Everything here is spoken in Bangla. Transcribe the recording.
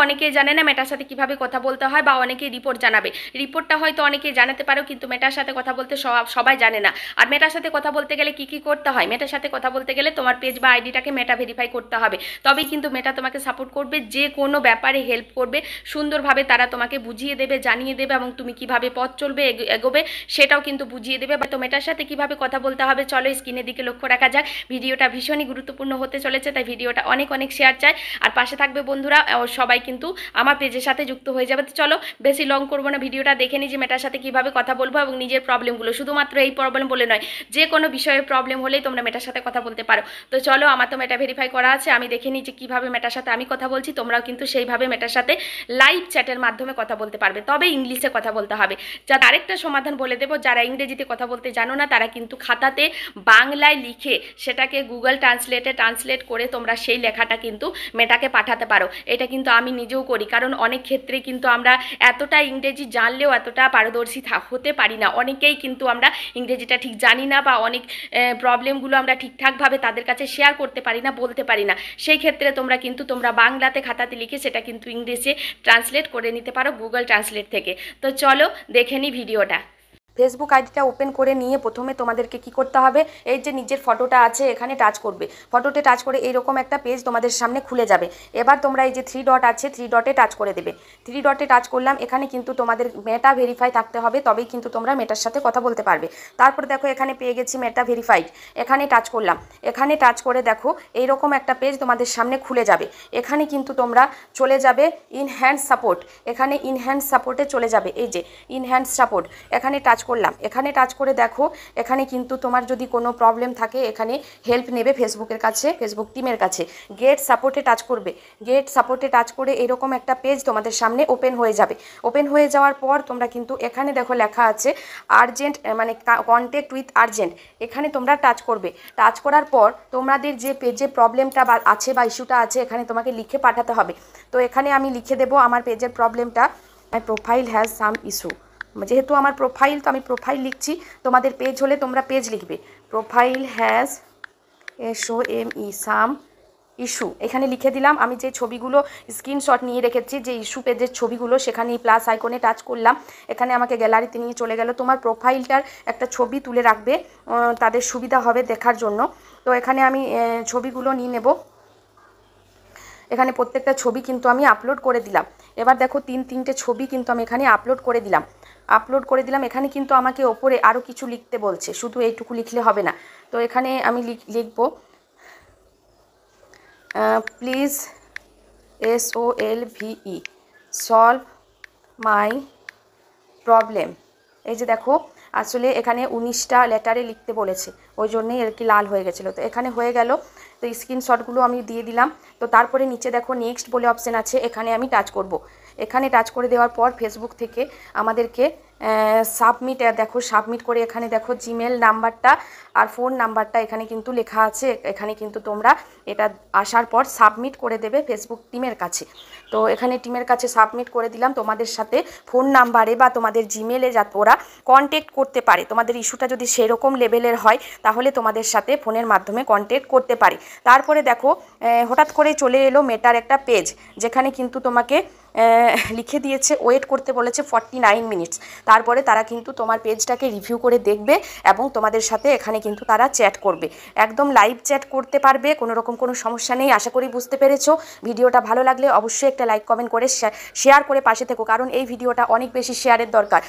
অনেকেই জানে না মেটার সাথে কিভাবে কথা বলতে হয়, বা অনেকেই রিপোর্ট জানাবে। রিপোর্টটা হয়তো অনেকেই জানাতে পারো, কিন্তু মেটার সাথে কথা বলতে সবাই জানে না। আর মেটার সাথে কথা বলতে গেলে কি কি করতে হয়, মেটার সাথে কথা বলতে গেলে তোমার পেজ বা আইডিটাকে মেটা ভেরিফাই করতে হবে, তবেই কিন্তু মেটা তোমাকে সাপোর্ট করবে, যে কোনো ব্যাপারে হেল্প করবে, সুন্দরভাবে তারা তোমাকে বুঝিয়ে দেবে, জানিয়ে দেবে, এবং তুমি কিভাবে পথ চলবে এগোবে সেটাও কিন্তু বুঝিয়ে দেবে। তো মেটার সাথে কিভাবে কথা বলতে হবে চলো স্ক্রিনের দিকে লক্ষ্য রাখা যাক। ভিডিওটা ভীষণই গুরুত্বপূর্ণ হতে চলেছে, তাই ভিডিওটা অনেক অনেক শেয়ার চাই। আর পাশে থাকবে বন্ধুরা, সবাই কিন্তু আমার পেজের সাথে যুক্ত হয়ে যাবে। তো চলো বেশি লং করবো না, ভিডিওটা দেখে নিই যে মেটার সাথে কিভাবে কথা বলবো, এবং নিজের প্রবলেমগুলো, শুধুমাত্র এই প্রবলেম বলে নয়, যে কোনো বিষয়ে প্রবলেম হলেই তোমরা মেটার সাথে কথা বলতে পারো। তো চলো, আমার তো মেটা ভেরিফাই করা আছে, আমি দেখে নিই যে কীভাবে মেটার সাথে আমি কথা বলছি। তোমরাও কিন্তু সেইভাবে মেটার সাথে লাইভ চ্যাটের মাধ্যমে কথা বলতে পারবে, তবে ইংলিশে কথা বলতে হবে। যা আরেকটা সমাধান বলে দেবো, যারা ইংরেজিতে কথা বলতে জানো না তারা কিন্তু খাতাতে বাংলায় লিখে সেটাকে গুগল ট্রান্সলেট করে তোমরা সেই লেখাটা কিন্তু মেটাকে পাঠাতে পারো। এটা কিন্তু আমি নিজেও করি, কারণ অনেক ক্ষেত্রে কিন্তু আমরা এতটা ইংরেজি জানলেও এতটা পারদর্শী হতে পারি না। অনেকেই কিন্তু আমরা ইংরেজিটা ঠিক জানি না, বা অনেক প্রবলেমগুলো আমরা ঠিকঠাকভাবে তাদের কাছে শেয়ার করতে পারি না, বলতে পারি না। সেই ক্ষেত্রে তোমরা বাংলাতে খাতাতে লিখে সেটা কিন্তু ইংলিশে ট্রান্সলেট করে নিতে পারো গুগল ট্রান্সলেট থেকে। তো চলো দেখে নিই ভিডিওটা। ফেসবুক আইডিটা ওপেন করে নিয়ে প্রথমে তোমাদেরকে কি করতে হবে, এই যে নিজের ফটোটা আছে এখানে টাচ করবে, ফটোতে টাচ করে এইরকম একটা পেজ তোমাদের সামনে খুলে যাবে। এবার তোমরা এই যে 3 ডট আছে 3 ডটে টাচ করে দেবে। 3 ডটে টাচ করলাম, এখানে কিন্তু তোমাদের মেটা ভেরিফাই থাকতে হবে, তবেই কিন্তু তোমরা মেটার সাথে কথা বলতে পারবে। তারপরে দেখো এখানে পেয়ে গেছি মেটা ভেরিফাইড, এখানে টাচ করলাম। এখানে টাচ করে দেখো এইরকম একটা পেজ তোমাদের সামনে খুলে যাবে। এখানে কিন্তু তোমরা চলে যাবে ইনহ্যান্স সাপোর্ট, এখানে ইনহ্যান্স সাপোর্টে চলে যাবে। এই যে ইনহ্যান্স সাপোর্ট, এখানে টাচ করলাম। এখানে টাচ করে দেখো এখানে কিন্তু তোমার যদি কোনো প্রবলেম থাকে এখানে হেল্প নেবে ফেসবুকের কাছে, ফেসবুক টিমের কাছে। গেট সাপোর্টে টাচ করবে, গেট সাপোর্টে টাচ করে এরকম একটা পেজ তোমাদের সামনে ওপেন হয়ে যাবে। ওপেন হয়ে যাওয়ার পর তোমরা কিন্তু এখানে দেখো লেখা আছে আর্জেন্ট, মানে কন্ট্যাক্ট উইথ আর্জেন্ট, এখানে তোমরা টাচ করবে। টাচ করার পর তোমাদের যে পেজে প্রবলেমটা আছে বা ইস্যুটা আছে এখানে তোমাকে লিখে পাঠাতে হবে। তো এখানে আমি লিখে দেবো আমার পেজের প্রবলেমটা, মাই প্রোফাইল হ্যাজ সাম ইস্যু। যেহেতু আমার প্রোফাইল, তো আমি প্রোফাইল লিখছি, তোমাদের পেজ হলে তোমরা পেজ লিখবে। Profile has SOME some issue, এখানে লিখে দিলাম। আমি যে ছবিগুলো স্ক্রিনশট নিয়ে রেখেছি, যে ইস্যু পেজের ছবিগুলো, সেখানে প্লাস আইকনে টাচ করলাম। এখানে আমাকে গ্যালারিতে নিয়ে চলে গেল। তোমার প্রোফাইলটার একটা ছবি তুলে রাখবে, তাদের সুবিধা হবে দেখার জন্য। তো এখানে আমি ছবিগুলো নিয়ে নেব। এখানে প্রত্যেকটা ছবি কিন্তু আমি আপলোড করে দিলাম। এবার দেখো 3-3টে ছবি কিন্তু আমি এখানে আপলোড করে দিলাম। এখানে কিন্তু আমাকে ওপরে আরও কিছু লিখতে বলছে, শুধু এইটুকু লিখলে হবে না। তো এখানে আমি লিখব please SOLVE solve my problem. এই যে দেখো আসলে এখানে 19টা লেটারে লিখতে বলেছে, ওই জন্যই আর কি লাল হয়ে গেছিলো। তো এখানে হয়ে গেল। তো স্ক্রিনশটগুলো আমি দিয়ে দিলাম। তো তারপরে নিচে দেখো নেক্সট বলে অপশান আছে, এখানে আমি টাচ করব। এখানে টাচ করে দেওয়ার পর ফেসবুক থেকে আমাদেরকে সাবমিট, দেখো সাবমিট করে এখানে দেখো জিমেল নাম্বারটা আর ফোন নাম্বারটা এখানে কিন্তু লেখা আছে। এখানে কিন্তু তোমরা এটা আসার পর সাবমিট করে দেবে ফেসবুক টিমের কাছে। তো এখানে টিমের কাছে সাবমিট করে দিলাম। তোমাদের সাথে ফোন নাম্বারে বা তোমাদের জিমেলে যাতে ওরা কন্ট্যাক্ট করতে পারে, তোমাদের ইস্যুটা যদি সেরকম লেভেলের হয় তাহলে তোমাদের সাথে ফোনের মাধ্যমে কন্ট্যাক্ট করতে পারে। তারপরে দেখো হঠাৎ করে চলে এলো মেটার একটা পেজ, যেখানে কিন্তু তোমাকে লিখে দিয়েছে ওয়েট করতে বলেছে 49 মিনিটস। তারপরে তারা কিন্তু তোমার পেজটাকে রিভিউ করে দেখবে এবং তোমাদের সাথে এখানে কিন্তু তারা চ্যাট করবে, একদম লাইভ চ্যাট করতে পারবে। কোনো রকম কোনো সমস্যা নেই। আশা করি বুঝতে পেরেছো। ভিডিওটা ভালো লাগলে অবশ্যই একটা লাইক কমেন্ট করে শেয়ার করে পাশে থেকো, কারণ এই ভিডিওটা অনেক বেশি শেয়ারের দরকার।